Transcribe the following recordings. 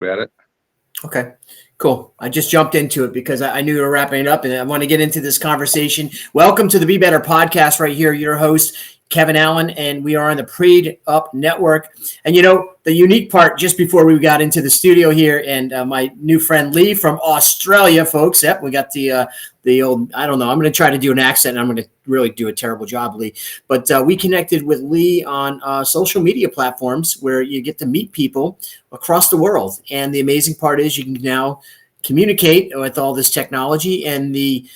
about it. Okay, cool. I just jumped into it because I knew you were wrapping it up, and I want to get into this conversation. Welcome to the Be Better podcast right here. Your host, Kevin Allen, and we are on the Prayed Up Network. And, the unique part just before we got into the studio here, and my new friend Lee from Australia, folks. Yep, we got the old, I don't know, I'm going to try to do an accent, and I'm going to really do a terrible job, Lee. But we connected with Lee on social media platforms where you get to meet people across the world. And the amazing part is you can now communicate with all this technology. And the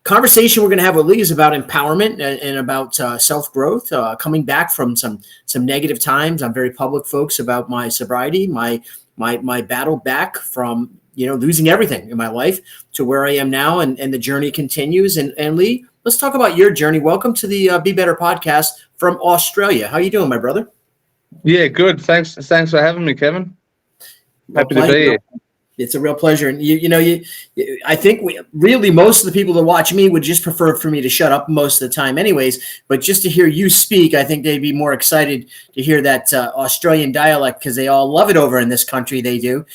conversation we're going to have with Lee is about empowerment and about self-growth, coming back from some negative times. I'm very public, folks, about my sobriety, my battle back from losing everything in my life to where I am now, and the journey continues. And Lee, let's talk about your journey. Welcome to the Be Better podcast from Australia. How you doing, my brother? Yeah, good. Thanks for having me, Kevin. Happy to be here. It's a real pleasure. And I think most of the people that watch me would just prefer for me to shut up most of the time anyways, but just to hear you speak, I think they'd be more excited to hear that Australian dialect, because they all love it over in this country. They do.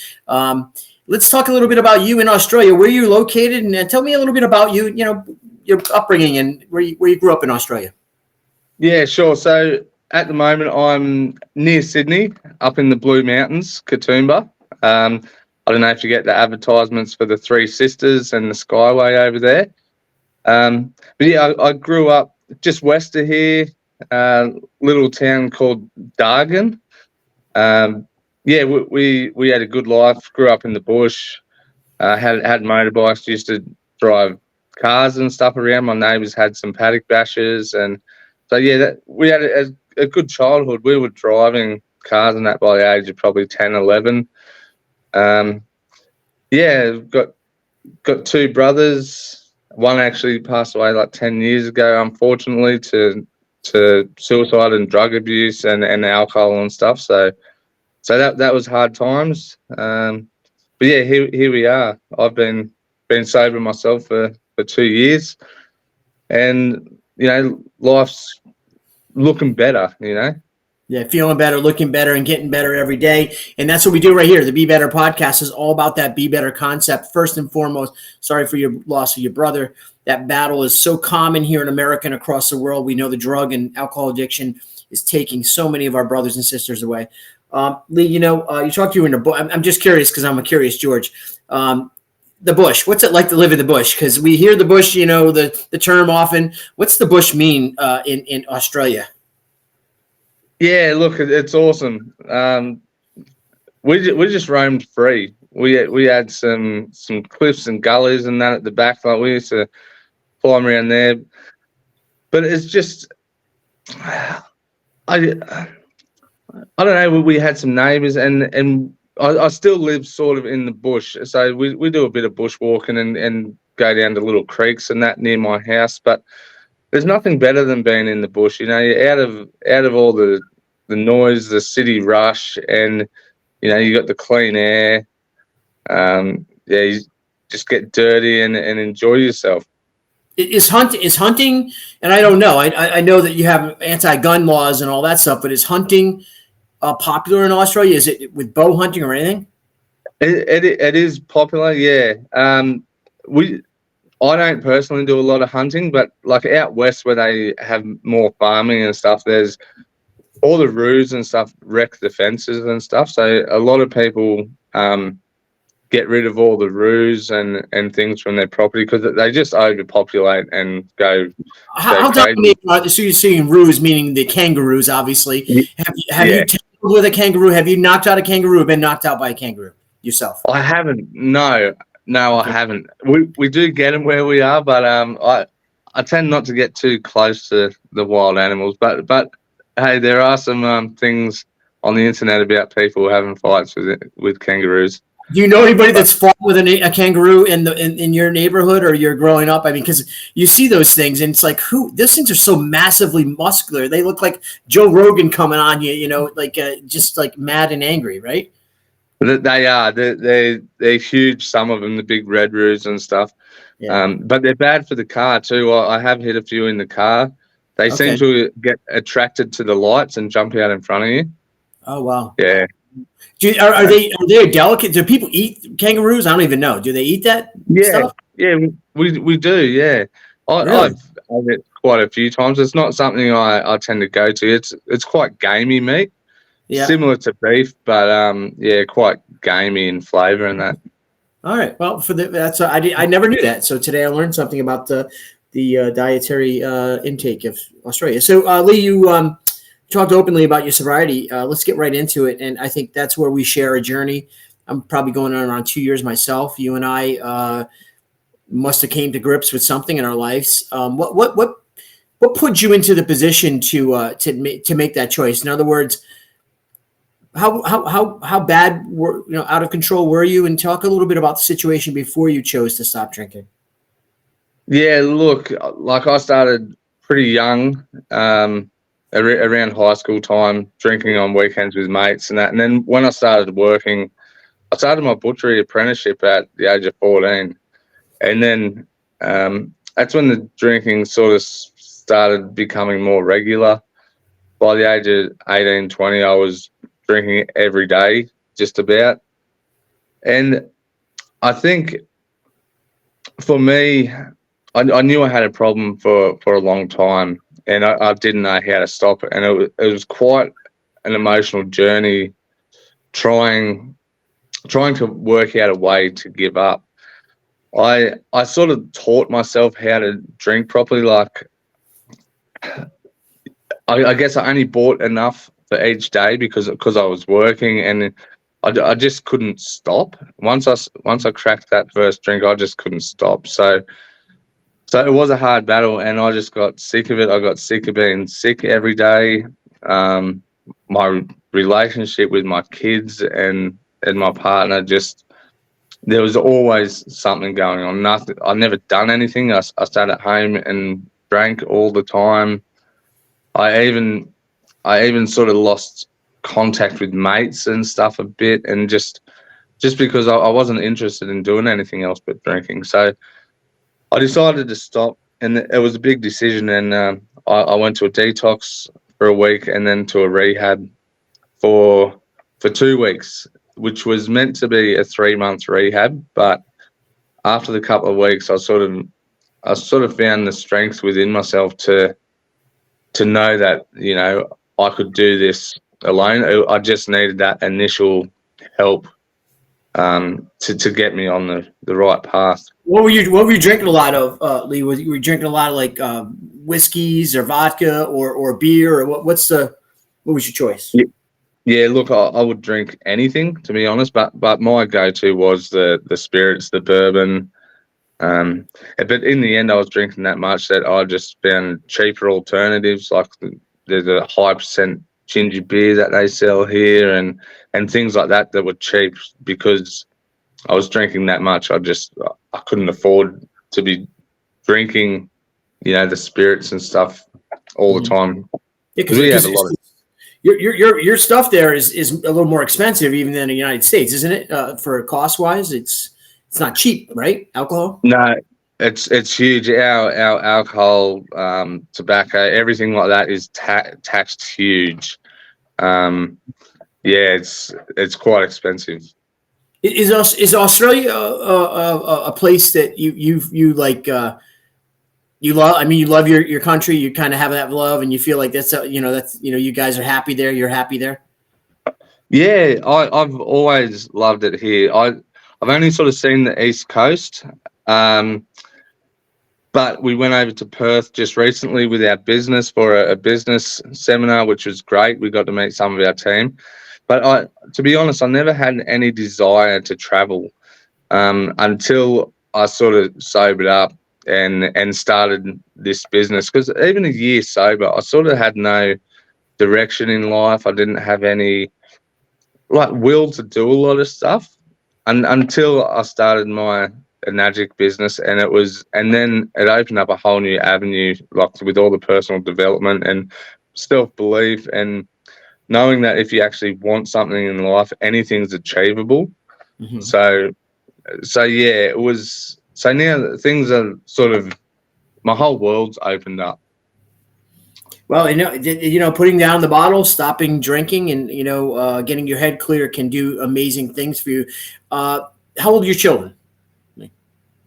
Let's talk a little bit about you in Australia. Where you're located, and tell me a little bit about you, your upbringing and where you grew up in Australia. Yeah, sure. So at the moment, I'm near Sydney, up in the Blue Mountains, Katoomba. I don't know if you get the advertisements for the Three Sisters and the Skyway over there. But yeah, I grew up just west of here, little town called Dargan. Yeah, we had a good life. Grew up in the bush. Had motorbikes. Used to drive cars and stuff around. My neighbours had some paddock bashes, and so yeah, we had a good childhood. We were driving cars and that by the age of probably 10, 11. Yeah, got two brothers. One actually passed away like 10 years ago, unfortunately, to suicide and drug abuse and alcohol and stuff. So that was hard times. But yeah, here we are. I've been sober myself for 2 years, and life's looking better. Yeah, feeling better, looking better, and getting better every day. And that's what we do right here. The Be Better podcast is all about that Be Better concept. First and foremost, sorry for your loss of your brother. That battle is so common here in America and across the world. We know the drug and alcohol addiction is taking so many of our brothers and sisters away. Lee, you talk to you in the bush. I'm just curious because I'm a curious George. The bush, what's it like to live in the bush? Because we hear the bush, the term often. What's the bush mean in Australia? Yeah, look, it's awesome. We just roamed free. We had some cliffs and gullies and that at the back. Like we used to climb around there, but it's just I don't know. We had some neighbours, and I still live sort of in the bush. So we do a bit of bushwalking and go down to little creeks and that near my house, but there's nothing better than being in the bush. You're out of all the noise, the city rush, and you got the clean air. Yeah, you just get dirty and enjoy yourself. Is hunting, and I don't know. I know that you have anti-gun laws and all that stuff, but is hunting popular in Australia? Is it with bow hunting or anything? It is popular, yeah. I don't personally do a lot of hunting, but like out west where they have more farming and stuff, there's all the roos and stuff wreck the fences and stuff. So a lot of people get rid of all the roos and things from their property because they just overpopulate and go. How crazy. So you're seeing roos, meaning the kangaroos, obviously. Have you tackled with a kangaroo? Have you knocked out a kangaroo or been knocked out by a kangaroo yourself? I haven't. No, I haven't. We do get them where we are, but I tend not to get too close to the wild animals. But hey, there are some things on the internet about people having fights with kangaroos. Do you know anybody that's fought with a kangaroo in your neighborhood or you're growing up? I mean, because you see those things and it's like, those things are so massively muscular. They look like Joe Rogan coming on you, just like mad and angry, right? They are. They're huge. Some of them, the big red roos and stuff. Yeah. But they're bad for the car too. I have hit a few in the car. They seem to get attracted to the lights and jump out in front of you. Oh wow! Yeah. Are they delicate? Do people eat kangaroos? I don't even know. Do they eat that Yeah, stuff? yeah, we do. Yeah, Really? I've had it quite a few times. It's not something I tend to go to. It's quite gamey meat, Yeah. similar to beef, but yeah, quite gamey in flavour and that. All right. Well, I never knew that. So today I learned something about the dietary intake of Australia. So Lee, you talked openly about your sobriety. Let's get right into it, and I think that's where we share a journey. I'm probably going on around 2 years myself. You and I must have came to grips with something in our lives. What put you into the position to make that choice? In other words, how bad were out of control were you? And talk a little bit about the situation before you chose to stop drinking. Yeah, look, like I started pretty young, around high school time, drinking on weekends with mates and that. And then when I started working, I started my butchery apprenticeship at the age of 14. And then that's when the drinking sort of started becoming more regular. By the age of 18, 20, I was drinking every day, just about. And I think for me, I knew I had a problem for a long time, and I didn't know how to stop it. And it was quite an emotional journey trying to work out a way to give up. I sort of taught myself how to drink properly. Like I guess I only bought enough for each day because I was working, and I just couldn't stop. Once I cracked that first drink, I just couldn't stop. So it was a hard battle, and I just got sick of it. I got sick of being sick every day. My relationship with my kids and my partner, just there was always something going on. Nothing. I never done anything. I sat at home and drank all the time. I even sort of lost contact with mates and stuff a bit, and just because I wasn't interested in doing anything else but drinking. So I decided to stop, and it was a big decision. And I went to a detox for a week, and then to a rehab for 2 weeks, which was meant to be a 3 month rehab. But after the couple of weeks, I sort of found the strength within myself to know that I could do this alone. I just needed that initial help to get me on the right path. What were you drinking a lot of, Lee? Were you drinking a lot of like whiskeys or vodka or beer, or what was your choice? Yeah, look, I would drink anything, to be honest, but my go-to was the spirits, the bourbon. But in the end, I was drinking that much that I just found cheaper alternatives, like there's a high percent ginger beer that they sell here, and things like that were cheap because I was drinking that much. I couldn't afford to be drinking, the spirits and stuff all the time. Yeah, Because we had a lot of. your stuff there is a little more expensive even than the United States, isn't it? For cost wise, it's not cheap, right? Alcohol? No, it's huge. Our alcohol, tobacco, everything like that is taxed huge. Yeah, it's quite expensive. Is Australia a place that you like? You love. I mean, you love your country. You kind of have that love, and you feel like that's you guys are happy there. You're happy there. Yeah, I've always loved it here. I've only sort of seen the East Coast, but we went over to Perth just recently with our business for a business seminar, which was great. We got to meet some of our team. But to be honest, I never had any desire to travel until I sort of sobered up and started this business. Because even a year sober, I sort of had no direction in life. I didn't have any will to do a lot of stuff, and until I started my Enagic business, and then it opened up a whole new avenue, like with all the personal development and self belief, and knowing that if you actually want something in life, anything's achievable. Mm-hmm. So yeah, it was. So now things are sort of, my whole world's opened up. Well, putting down the bottle, stopping drinking, and getting your head clear can do amazing things for you. How old are your children?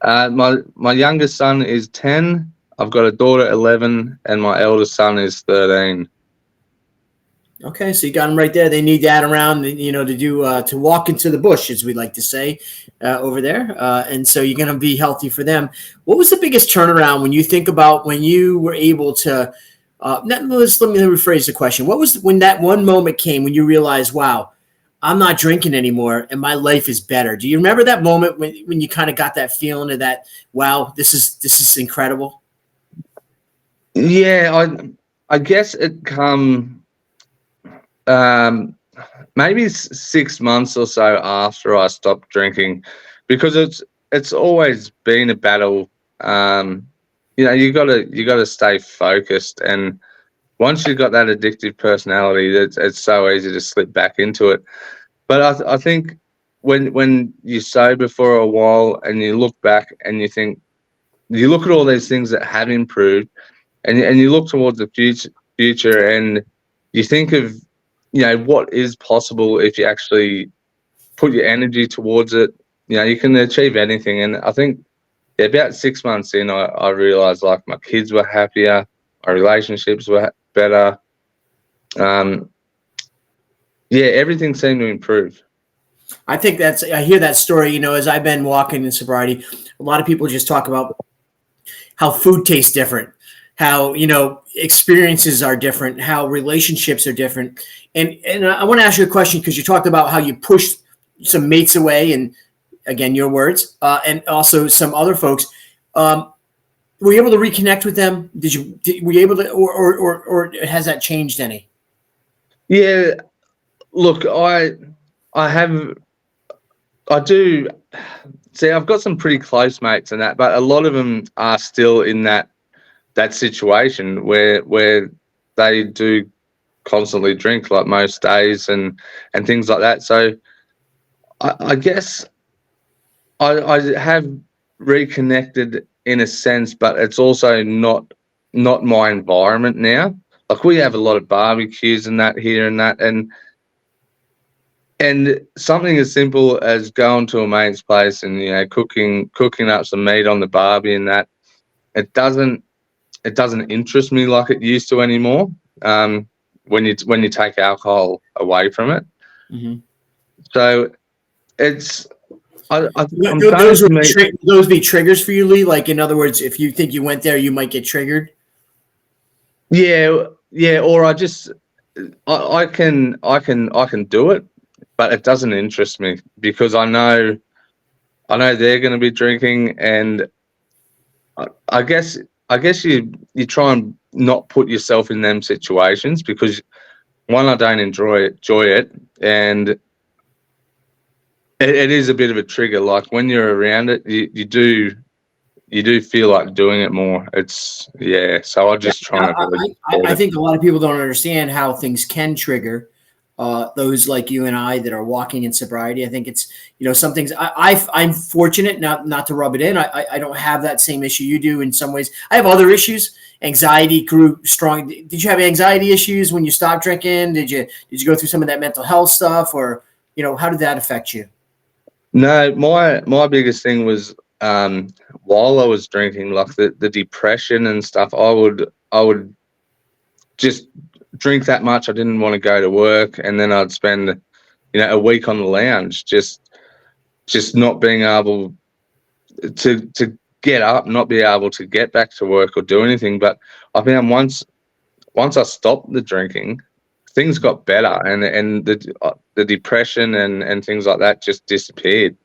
My youngest son is 10. I've got a daughter 11, and my eldest son is 13. Okay, so you got them right there. They need dad around, to walk into the bush, as we like to say, over there. And so you're going to be healthy for them. What was the biggest turnaround when you think about when you were able to? Let me rephrase the question. What was when that one moment came when you realized, wow, I'm not drinking anymore and my life is better? Do you remember that moment when you kind of got that feeling of that, wow, this is incredible? Yeah, I guess it come maybe 6 months or so after I stopped drinking, because it's always been a battle. You gotta stay focused, and once you've got that addictive personality, it's so easy to slip back into it. But I think when you're sober for a while and you look back and you look at all these things that have improved, and you look towards the future, and you think of what is possible if you actually put your energy towards it. You can achieve anything. And I think about 6 months in, I realized, like, my kids were happier, my relationships were better. Everything seemed to improve. I think I hear that story, as I've been walking in sobriety, a lot of people just talk about how food tastes different, how, experiences are different, how relationships are different. And I want to ask you a question, because you talked about how you pushed some mates away, and again, your words, and also some other folks. Were you able to reconnect with them? Were you able to, or has that changed any? Yeah, look, I do see. I've got some pretty close mates and that, but a lot of them are still in that situation where they do constantly drink, like most days, and things like that. So I guess I have reconnected in a sense, but it's also not my environment now. Like, we have a lot of barbecues and that here and that, and something as simple as going to a mate's place and cooking up some meat on the barbie, and that it doesn't interest me like it used to anymore. When you take alcohol away from it, Mm-hmm. so it's I'm those be triggers for you, Lee? Like, in other words, if you think you went there, you might get triggered. Yeah, or I can do it, but it doesn't interest me, because I know they're going to be drinking, and I guess you try and not put yourself in them situations, because one, I don't enjoy it, and it is a bit of a trigger. Like, when you're around it, you do feel like doing it more. So I just try and avoid I it. think a lot of people don't understand how things can trigger those like you and I that are walking in sobriety. I think it's, some things I'm fortunate not to rub it in. I don't have that same issue you do in some ways. I have other issues. Anxiety grew strong. Did you have anxiety issues when you stopped drinking? Did you go through some of that mental health stuff, or, how did that affect you? No, my biggest thing was, while I was drinking, like the depression and stuff. I would just drink that much. I didn't want to go to work, and then I'd spend a week on the lounge, just not being able to get up, not be able to get back to work or do anything. But I found once I stopped the drinking, things got better, and the depression and things like that just disappeared.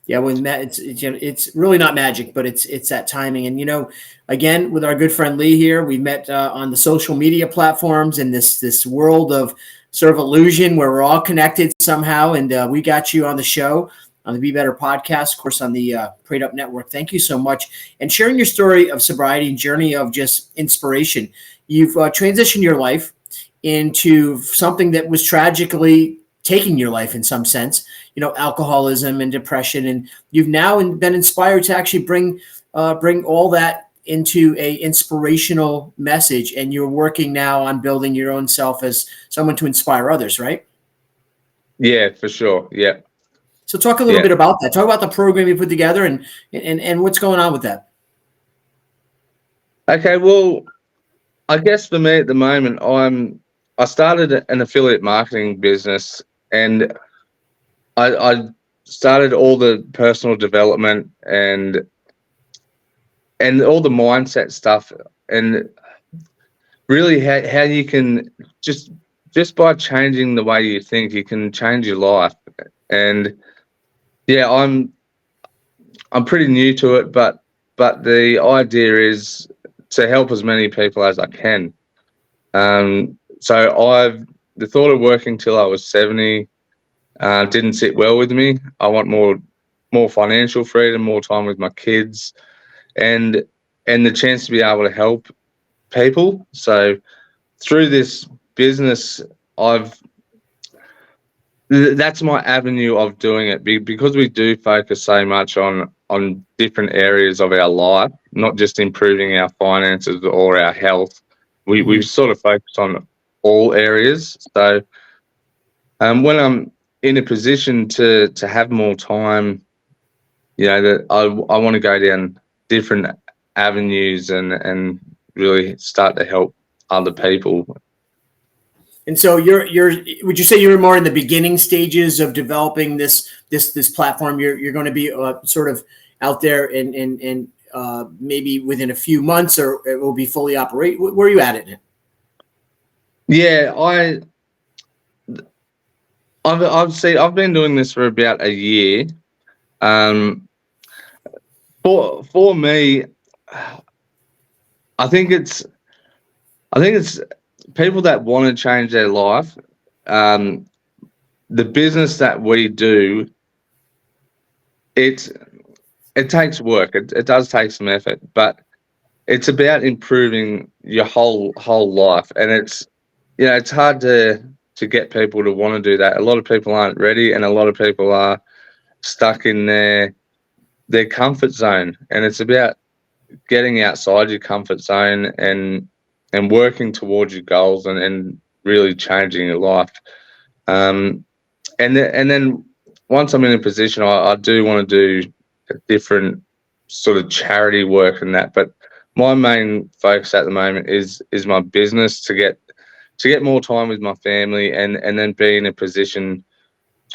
Yeah, when it's really not magic, but it's that timing. And again, with our good friend Lee here, we met on the social media platforms in this world of sort of illusion where we're all connected somehow. And we got you on the show on the Be Better podcast, of course, on the Prayed Up Network. Thank you so much, and sharing your story of sobriety and journey of just inspiration. You've transitioned your life into something that was tragically taking your life in some sense, alcoholism and depression. And you've now been inspired to actually bring all that into a inspirational message, and you're working now on building your own self as someone to inspire others, right? Yeah, for sure. Yeah. So talk a little Yeah. bit about that. Talk about the program you put together and what's going on with that. Okay. Well, I guess for me at the moment, I started an affiliate marketing business, and I started all the personal development and all the mindset stuff, and really how you can just by changing the way you think, you can change your life. And yeah, I'm pretty new to it, but the idea is to help as many people as I can. So the thought of working till I was 70 didn't sit well with me. I want more financial freedom, more time with my kids, and and the chance to be able to help people. So through this business, I've that's my avenue of doing it, because we do focus so much on different areas of our life, not just improving our finances or our health. We Mhm. sort of focus on all areas. So when I'm in a position to have more time, that I want to go down different avenues and really start to help other people. And so you're would you say you're more in the beginning stages of developing this platform? You're going to be sort of out there and maybe within a few months, or it will be fully operate. Where are you at it? Yeah, I've been doing this for about a year. Um, for me, I think it's I think it's people that want to change their life. Um, the business that we do, it it takes work. It does take some effort, but it's about improving your whole life, and it's hard to get people to want to do that. A lot of people aren't ready, and a lot of people are stuck in their comfort zone, and it's about getting outside your comfort zone and working towards your goals and really changing your life. Um, and then once I'm in a position, I do want to do a different sort of charity work and that. But my main focus at the moment is my business, to get more time with my family, and then be in a position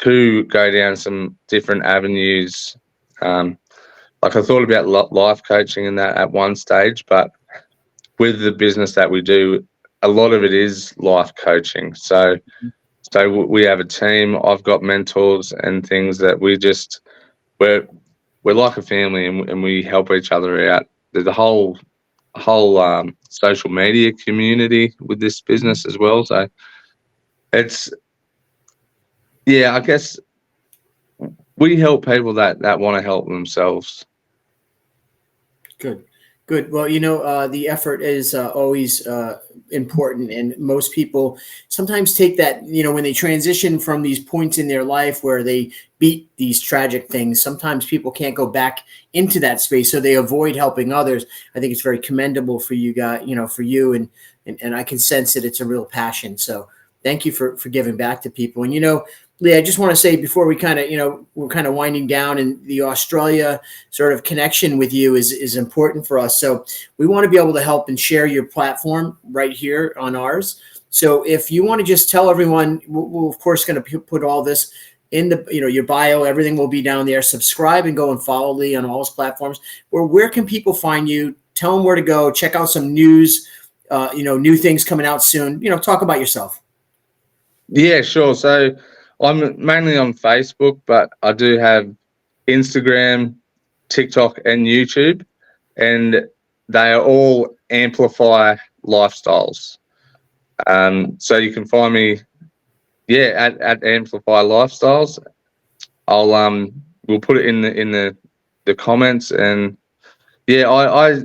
to go down some different avenues. Like I thought about life coaching and that at one stage, but with the business that we do, a lot of it is life coaching. So we have a team. I've got mentors and things that we're we're like a family, and we help each other out. There's a whole social media community with this business as well. So it's yeah, I guess we help people that want to help themselves. Good, good. Well, the effort is always important, and most people sometimes take that. When they transition from these points in their life where they beat these tragic things, sometimes people can't go back into that space, so they avoid helping others. I think it's very commendable for you guys, for you, and I can sense that it's a real passion. So thank you for giving back to people. And Lee, I just want to say before we kind of, we're kind of winding down, and the Australia sort of connection with you is important for us. So we want to be able to help and share your platform right here on ours. So if you want to just tell everyone, we're of course going to put all this in the, your bio, everything will be down there. Subscribe and go and follow Lee on all his platforms. Where can people find you? Tell them where to go. Check out some news, new things coming out soon. Talk about yourself. Yeah, sure. So I'm mainly on Facebook, but I do have Instagram, TikTok, and YouTube, and they are all Amplify Lifestyles. So you can find me, yeah, at Amplify Lifestyles. We'll put it in the comments, and yeah, I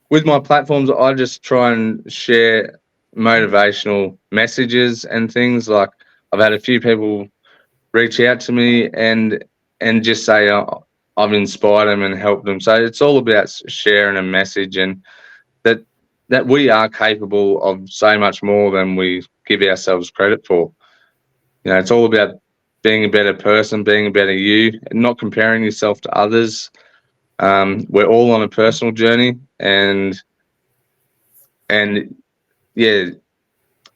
with my platforms, I just try and share motivational messages and things. Like I've had a few people reach out to me and just say, I've inspired them and helped them. So it's all about sharing a message, and that we are capable of so much more than we give ourselves credit for. It's all about being a better person, being a better you, and not comparing yourself to others. We're all on a personal journey, and yeah,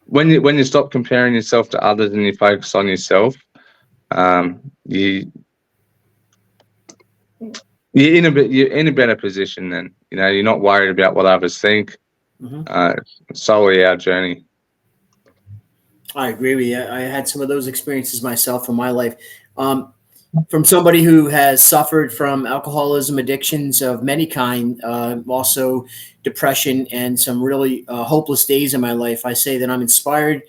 when you stop comparing yourself to others and you focus on yourself, you you're in a better position. Then you're not worried about what others think. Solely our journey. I agree with you. I had some of those experiences myself in my life. From somebody who has suffered from alcoholism, addictions of many kind, also depression, and some really hopeless days in my life, I say that I'm inspired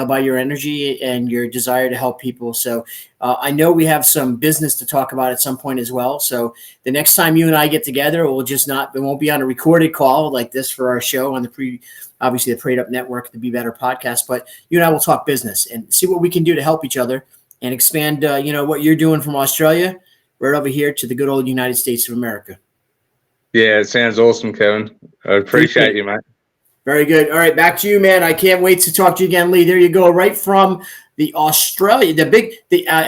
by your energy and your desire to help people. So I know we have some business to talk about at some point as well. So the next time you and I get together, it won't be on a recorded call like this for our show on obviously the Prayed Up Network, the Be Better podcast, but you and I will talk business and see what we can do to help each other and expand, what you're doing from Australia right over here to the good old United States of America. Yeah, it sounds awesome, Kevin. I appreciate you, mate. Very good. All right, back to you, man. I can't wait to talk to you again, Lee. There you go, right from the Australia.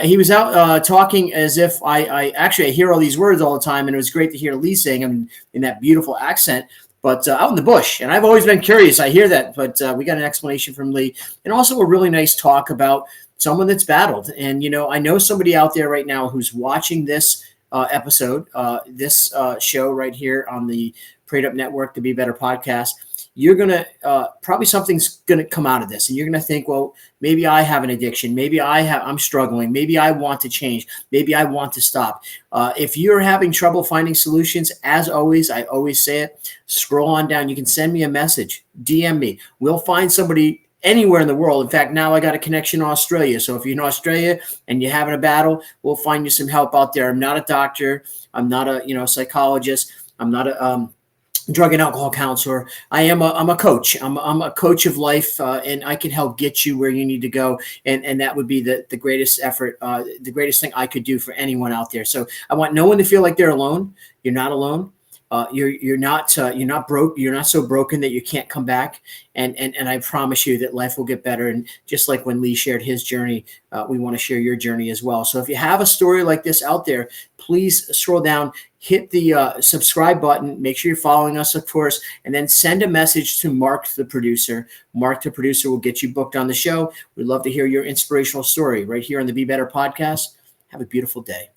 He was out talking as if I hear all these words all the time, and it was great to hear Lee saying them in that beautiful accent. But out in the bush, and I've always been curious. I hear that, but we got an explanation from Lee, and also a really nice talk about someone that's battled. And I know somebody out there right now who's watching this episode, this show right here on the Prayed Up Network, the Be Better podcast. You're going to probably something's going to come out of this, and you're going to think, well, maybe I have an addiction. Maybe I'm struggling. Maybe I want to change. Maybe I want to stop. If you're having trouble finding solutions, as always, I always say it, scroll on down. You can send me a message, DM me. We'll find somebody anywhere in the world. In fact, now I got a connection in Australia. So if you're in Australia and you're having a battle, we'll find you some help out there. I'm not a doctor. I'm not a psychologist. I'm not a drug and alcohol counselor. I'm a coach. I'm a coach of life, and I can help get you where you need to go. And that would be the greatest effort, the greatest thing I could do for anyone out there. So I want no one to feel like they're alone. You're not alone. You're not broke. You're not so broken that you can't come back. And I promise you that life will get better. And just like when Lee shared his journey, we want to share your journey as well. So if you have a story like this out there, please scroll down, hit the subscribe button. Make sure you're following us, of course, and then send a message to Mark, the producer. Mark, the producer, will get you booked on the show. We'd love to hear your inspirational story right here on the Be Better podcast. Have a beautiful day.